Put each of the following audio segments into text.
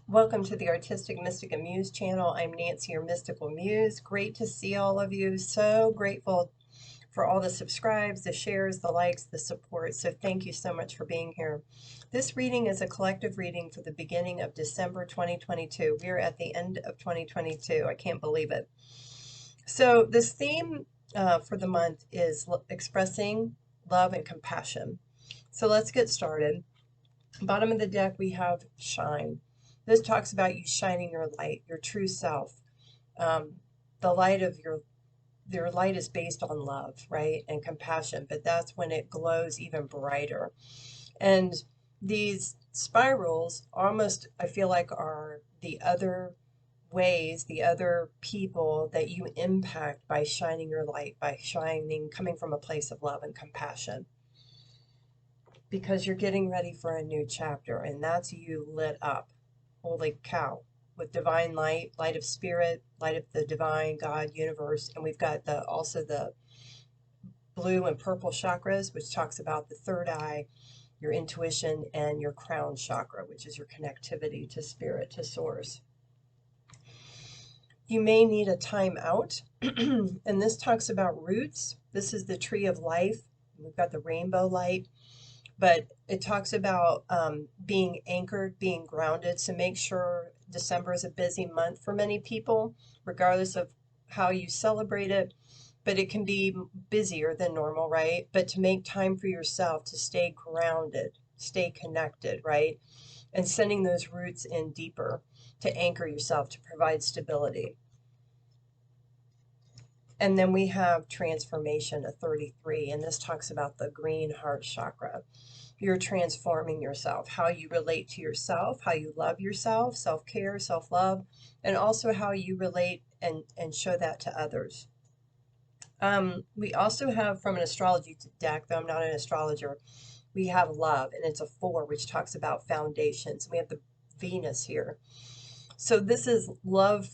Welcome to the Artistic Mystic Muse channel. I'm Nancy, your Mystical Muse. Great to see all of you. So grateful for all the subscribes, the shares, the likes, the support. So thank you so much for being here. This reading is a collective reading for the beginning of December 2022. We are at the end of 2022. I can't believe it. So this theme for the month is expressing love and compassion. So let's get started. Bottom of the deck, we have shine. This talks about you shining your light, your true self. Um, the light of your light is based on love, right? And compassion, but that's when it glows even brighter. And these spirals almost, I feel like, are the other ways, the other people that you impact by shining your light, by shining, coming from a place of love and compassion, because you're getting ready for a new chapter, and that's you lit up. Holy cow. With divine light, light of spirit, light of the divine God universe. And we've got also the blue and purple chakras, which talks about the third eye, your intuition, and your crown chakra, which is your connectivity to spirit, to source. You may need a time out. And this talks about roots. This is the tree of life. We've got the rainbow light, but it talks about being anchored, being grounded. So make sure December is a busy month for many people, regardless of how you celebrate it. But it can be busier than normal, right? But to make time for yourself, to stay grounded, stay connected, right? And sending those roots in deeper to anchor yourself, to provide stability. And then we have transformation, a 33, and this talks about the green heart chakra. You're transforming yourself, how you relate to yourself, how you love yourself, self-care, self-love, and also how you relate and show that to others. We also have, from an astrology deck, though I'm not an astrologer, we have love, and it's a 4, which talks about foundations. We have the Venus here. So this is love,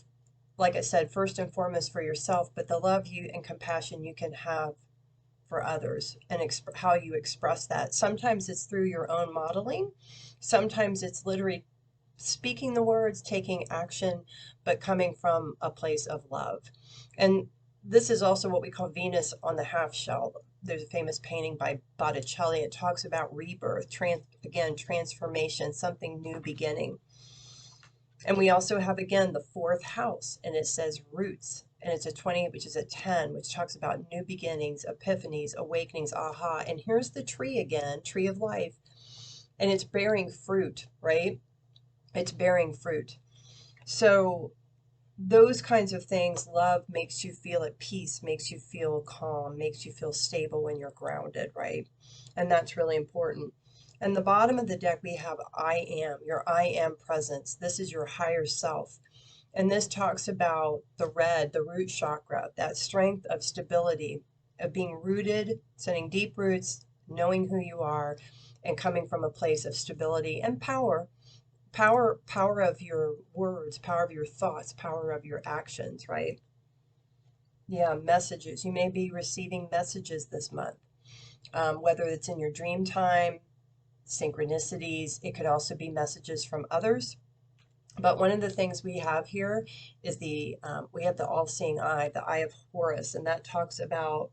like I said, first and foremost for yourself, but the love you and compassion you can have for others, and how you express that. Sometimes it's through your own modeling. Sometimes it's literally speaking the words, taking action, but coming from a place of love. And this is also what we call Venus on the half shell. There's a famous painting by Botticelli. It talks about rebirth, again, transformation, something new beginning. And we also have, again, the 4th house, and it says roots, and it's a 20, which is a 10, which talks about new beginnings, epiphanies, awakenings, aha. And here's the tree again, tree of life, and it's bearing fruit, right? It's bearing fruit. So those kinds of things, love makes you feel at peace, makes you feel calm, makes you feel stable when you're grounded, right? And that's really important. And the bottom of the deck, we have I am, your I am presence. This is your higher self. And this talks about the red, the root chakra, that strength of stability, of being rooted, sending deep roots, knowing who you are, and coming from a place of stability and power. Power of your words, power of your thoughts, power of your actions, right? Yeah, messages. You may be receiving messages this month, whether it's in your dream time, synchronicities. It could also be messages from others. But one of the things we have here is we have the all-seeing eye, the eye of Horus, and that talks about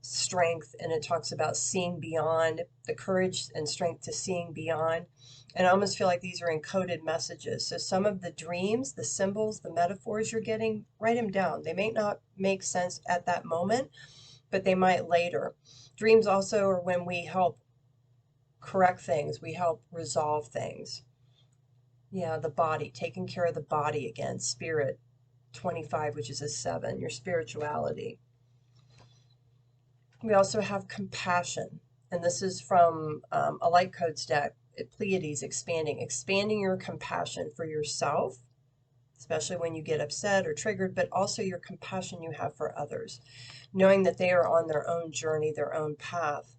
strength, and it talks about seeing beyond, the courage and strength to seeing beyond. And I almost feel like these are encoded messages. So some of the dreams, the symbols, the metaphors you're getting, write them down. They may not make sense at that moment, but they might later. Dreams also are when we help correct things, we help resolve things. Yeah, the body, taking care of the body again, spirit, 25, which is a 7, your spirituality. We also have compassion, and this is from a light codes deck, Pleiades, expanding your compassion for yourself, especially when you get upset or triggered, but also your compassion you have for others, knowing that they are on their own journey, their own path.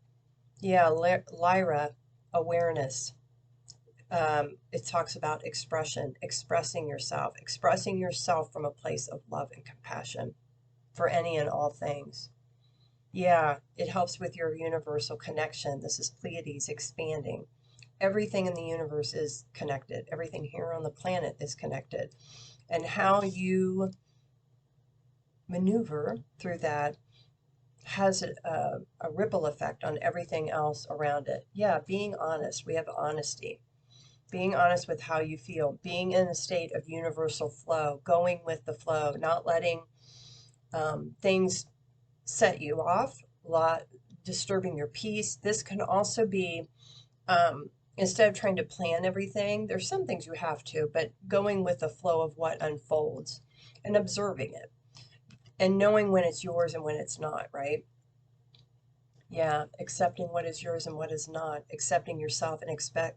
Yeah, Lyra, awareness. It talks about expression, expressing yourself from a place of love and compassion for any and all things. Yeah, it helps with your universal connection. This is Pleiades expanding. everything in the universe is connected. Everything here on the planet is connected. And how you maneuver through that has a ripple effect on everything else around it. Yeah, being honest. We have honesty. Being honest with how you feel. Being in a state of universal flow. Going with the flow. Not letting things set you off. Disturbing your peace. This can also be, instead of trying to plan everything, there's some things you have to, but going with the flow of what unfolds and observing it and knowing when it's yours and when it's not, right? Yeah, accepting what is yours and what is not, accepting yourself and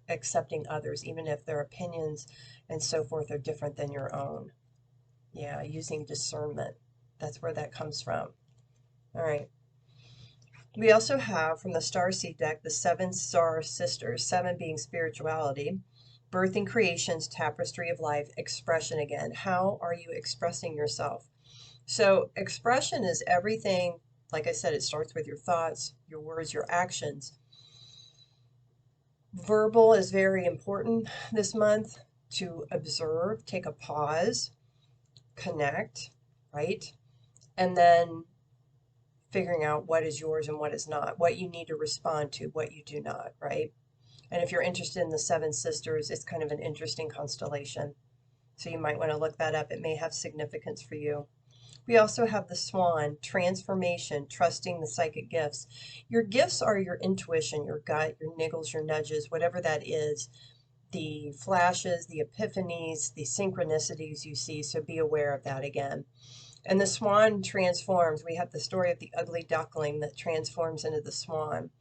accepting others, even if their opinions and so forth are different than your own. Yeah, using discernment. That's where that comes from. All right. We also have from the Starseed deck the 7 Star Sisters, 7 being spirituality, birthing creations, tapestry of life, expression again. How are you expressing yourself? So expression is everything. Like I said, it starts with your thoughts, your words, your actions. Verbal is very important this month to observe, take a pause, connect, right? And then figuring out what is yours and what is not, what you need to respond to, what you do not, right? And if you're interested in the 7 Sisters, it's kind of an interesting constellation. So you might want to look that up. It may have significance for you. We also have the Swan, transformation, trusting the psychic gifts. Your gifts are your intuition, your gut, your niggles, your nudges, whatever that is, the flashes, the epiphanies, the synchronicities you see. So be aware of that again. And the Swan transforms. We have the story of the ugly duckling that transforms into the swan,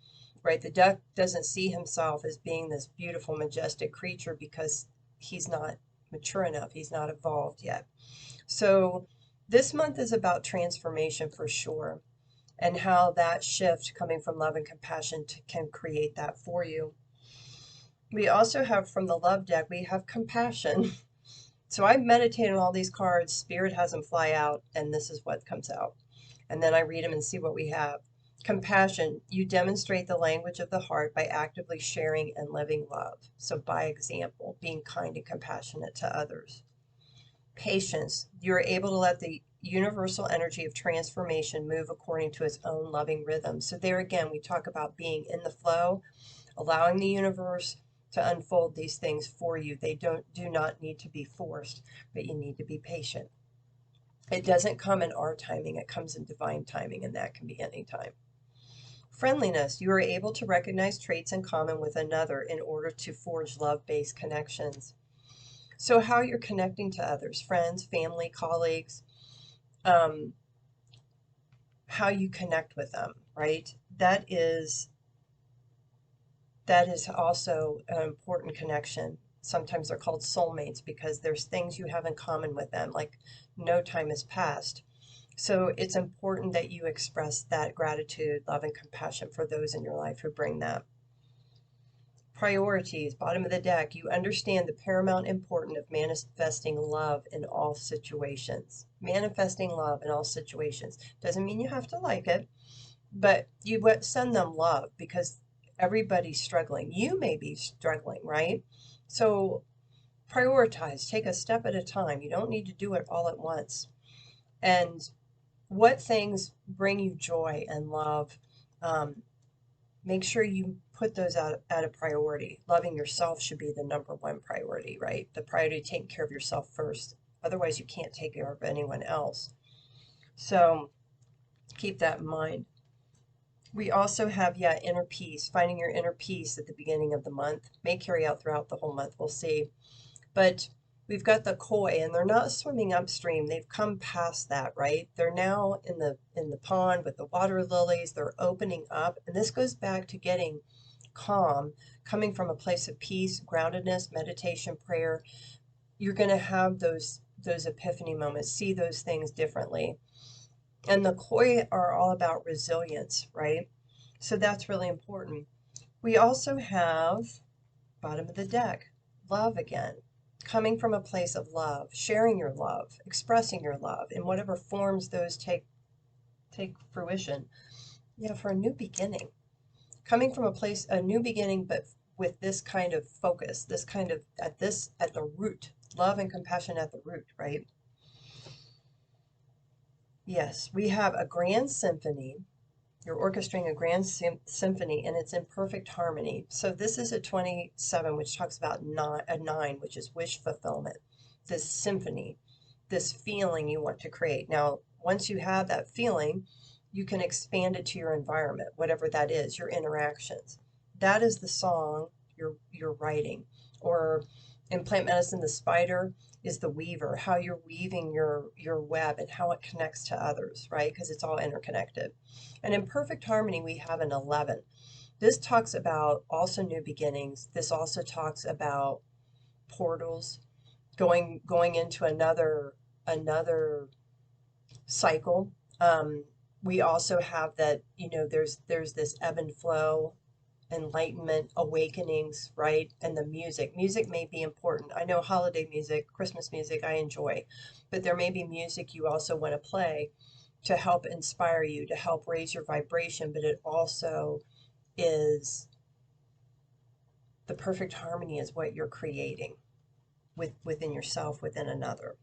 right? The duck doesn't see himself as being this beautiful, majestic creature because he's not mature enough. He's not evolved yet. So this month is about transformation for sure, and how that shift coming from love and compassion can create that for you. We also have from the love deck, we have compassion. So I meditate on all these cards, Spirit has them fly out, and this is what comes out. And then I read them and see what we have. Compassion, you demonstrate the language of the heart by actively sharing and living love. So by example, being kind and compassionate to others. Patience, you are able to let the universal energy of transformation move according to its own loving rhythm. So there again, we talk about being in the flow, allowing the universe to unfold these things for you. They do not need to be forced, but you need to be patient. It doesn't come in our timing, it comes in divine timing, and that can be any time. Friendliness, you are able to recognize traits in common with another in order to forge love-based connections. So how you're connecting to others, friends, family, colleagues, how you connect with them, right? That is also an important connection. Sometimes they're called soulmates because there's things you have in common with them, like no time has passed. So it's important that you express that gratitude, love, and compassion for those in your life who bring that. Priorities, bottom of the deck, you understand the paramount importance of manifesting love in all situations. Manifesting love in all situations. Doesn't mean you have to like it, but you send them love because everybody's struggling. You may be struggling, right? So prioritize, take a step at a time. You don't need to do it all at once. And what things bring you joy and love, make sure you put those out at a priority. Loving yourself should be the #1 priority, right? The priority, taking care of yourself first. Otherwise, you can't take care of anyone else. So keep that in mind. We also have, inner peace, finding your inner peace at the beginning of the month. May carry out throughout the whole month, we'll see. But we've got the koi, and they're not swimming upstream. They've come past that, right? They're now in the pond with the water lilies. They're opening up, and this goes back to getting calm, coming from a place of peace, groundedness, meditation, prayer. You're going to have those epiphany moments, see those things differently. And the koi are all about resilience, right? So that's really important. We also have, bottom of the deck, love again. Coming from a place of love, sharing your love, expressing your love in whatever forms those take fruition. Yeah, for a new beginning. Coming from a place, a new beginning, but with this kind of focus, this kind of, at the root, love and compassion at the root, right? Yes, we have a grand symphony. You're orchestrating a grand symphony, and it's in perfect harmony. So this is a 27, which talks about a 9, which is wish fulfillment. This symphony, this feeling you want to create. Now, once you have that feeling, you can expand it to your environment, whatever that is, your interactions. That is the song you're writing. Or in plant medicine, the spider is the weaver, how you're weaving your web and how it connects to others, right? Because it's all interconnected. And in perfect harmony, we have an 11. This talks about also new beginnings. This also talks about portals, going into another cycle. We also have that, there's this ebb and flow, enlightenment, awakenings, right? And the music. Music may be important. I know holiday music, Christmas music, I enjoy, but there may be music you also want to play to help inspire you, to help raise your vibration, but it also is the perfect harmony is what you're creating within yourself, within another.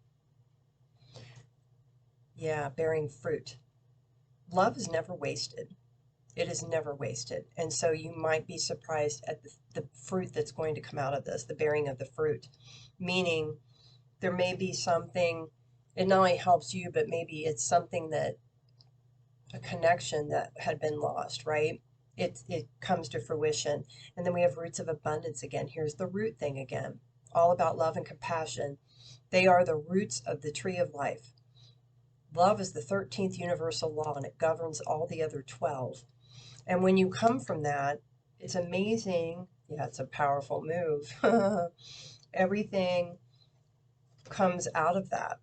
Yeah, bearing fruit. Love is never wasted. It is never wasted. And so you might be surprised at the fruit that's going to come out of this, the bearing of the fruit. Meaning there may be something, it not only helps you, but maybe it's something that, a connection that had been lost, right? It comes to fruition. And then we have roots of abundance again. Here's the root thing again. All about love and compassion. They are the roots of the tree of life. Love is the 13th universal law, and it governs all the other 12. And when you come from that, it's amazing. Yeah, it's a powerful move. Everything comes out of that.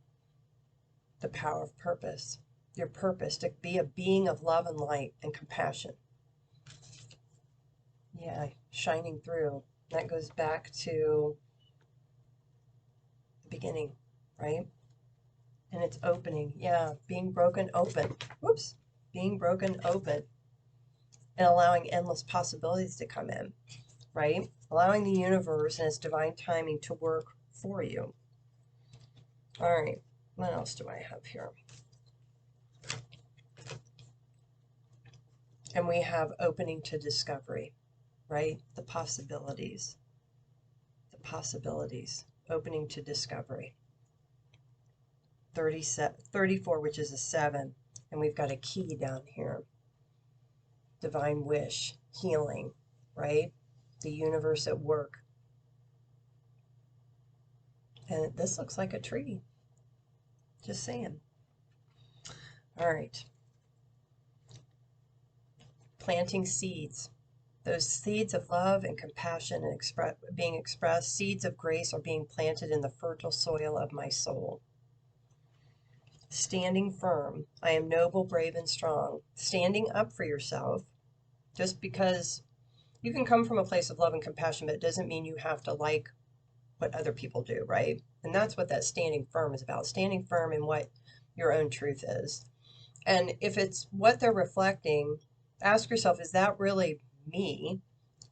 The power of purpose. Your purpose to be a being of love and light and compassion. Yeah, shining through. That goes back to the beginning, right? And it's opening. Yeah, being broken open. Whoops. Being broken open. And allowing endless possibilities to come in, right? Allowing the universe and its divine timing to work for you. All right, what else do I have here? And we have opening to discovery, right? The possibilities. The possibilities. Opening to discovery. 34, which is a 7. And we've got a key down here. Divine wish, healing, right? The universe at work. And this looks like a tree. Just saying. All right. Planting seeds. Those seeds of love and compassion and being expressed, seeds of grace are being planted in the fertile soil of my soul. Standing firm. I am noble, brave, and strong. Standing up for yourself. Just because you can come from a place of love and compassion, but it doesn't mean you have to like what other people do, right? And that's what that standing firm is about. Standing firm in what your own truth is. And if it's what they're reflecting, ask yourself, is that really me?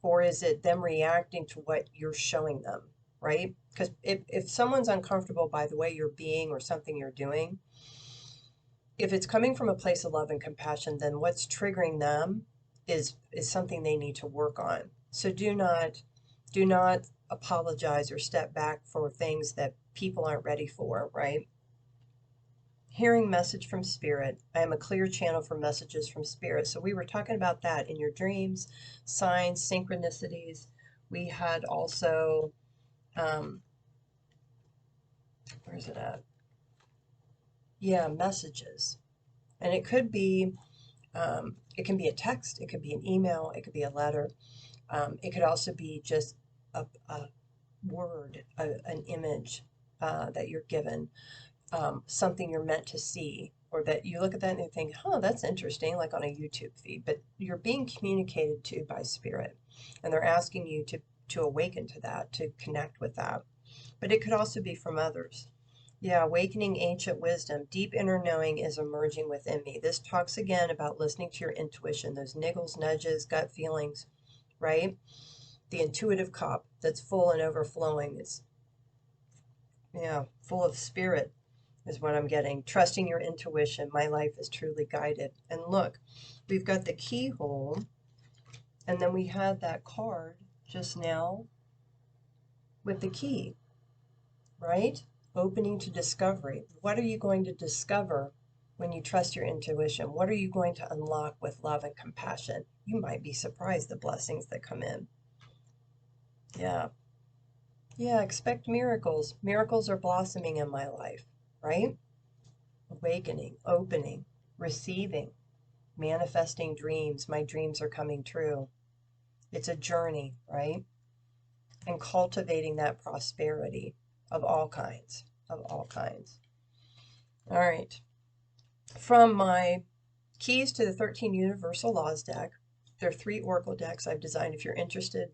Or is it them reacting to what you're showing them, right? Because if someone's uncomfortable by the way you're being or something you're doing, if it's coming from a place of love and compassion, then what's triggering them is something they need to work on. So do not apologize or step back for things that people aren't ready for, right? Hearing message from spirit. I am a clear channel for messages from spirit. So we were talking about that in your dreams, signs, synchronicities. We had also, where's it at? Yeah, messages. And it could be, it can be a text, it could be an email, it could be a letter. It could also be just a word, an image that you're given, something you're meant to see, or that you look at that and you think, oh, that's interesting, like on a YouTube feed. But you're being communicated to by spirit, and they're asking you to awaken to that, to connect with that. But it could also be from others. Yeah, awakening ancient wisdom. Deep inner knowing is emerging within me. This talks again about listening to your intuition, those niggles, nudges, gut feelings, right? the intuitive cup that's full and overflowing. It's, yeah, full of spirit is what I'm getting. Trusting your intuition. My life is truly guided. And look, we've got the keyhole, and then we had that card just now with the key, right? Opening to discovery. What are you going to discover when you trust your intuition? What are you going to unlock with love and compassion? You might be surprised the blessings that come in. Yeah. Yeah, expect miracles. Miracles are blossoming in my life, right? Awakening, opening, receiving, manifesting dreams. My dreams are coming true. It's a journey, right? And cultivating that prosperity of all kinds, of all kinds. All right. From my Keys to the 13 Universal Laws deck, there are 3 Oracle decks I've designed. If you're interested,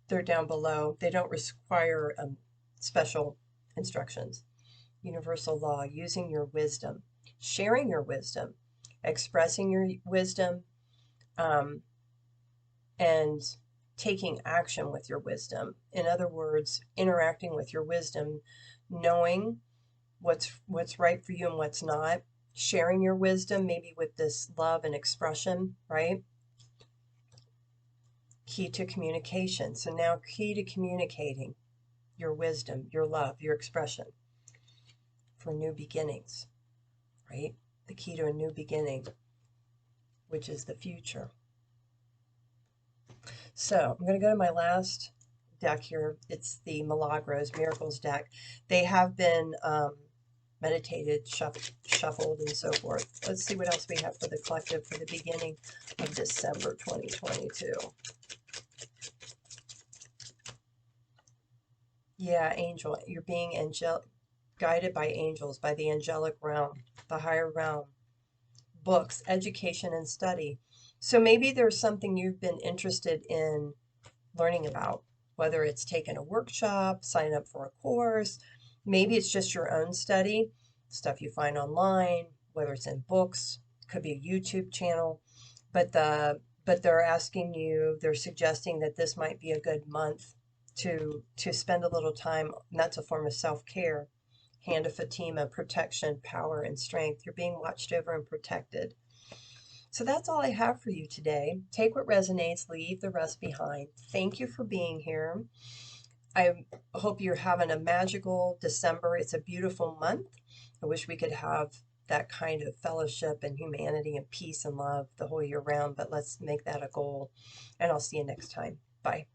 they're down below. They don't require special instructions. Universal Law, using your wisdom, sharing your wisdom, expressing your wisdom, and taking action with your wisdom. In other words, interacting with your wisdom, knowing what's right for you and what's not, sharing your wisdom, maybe with this love and expression, right? Key to communication. So now key to communicating your wisdom, your love, your expression for new beginnings, right? The key to a new beginning, which is the future. So I'm going to go to my last deck here. It's the Milagros-Miracles deck. They have been meditated, shuffled, and so forth. Let's see what else we have for the collective for the beginning of December 2022. Yeah, angel. You're being guided by angels, by the angelic realm, the higher realm. Books, education, and study. So maybe there's something you've been interested in learning about, whether it's taking a workshop, sign up for a course, maybe it's just your own study, stuff you find online, whether it's in books, could be a YouTube channel, but they're asking you, they're suggesting that this might be a good month to spend a little time, and that's a form of self-care. Hand of Fatima, protection, power, and strength. You're being watched over and protected. So that's all I have for you today. Take what resonates, leave the rest behind. Thank you for being here. I hope you're having a magical December. It's a beautiful month. I wish we could have that kind of fellowship and humanity and peace and love the whole year round, but let's make that a goal. And I'll see you next time. Bye.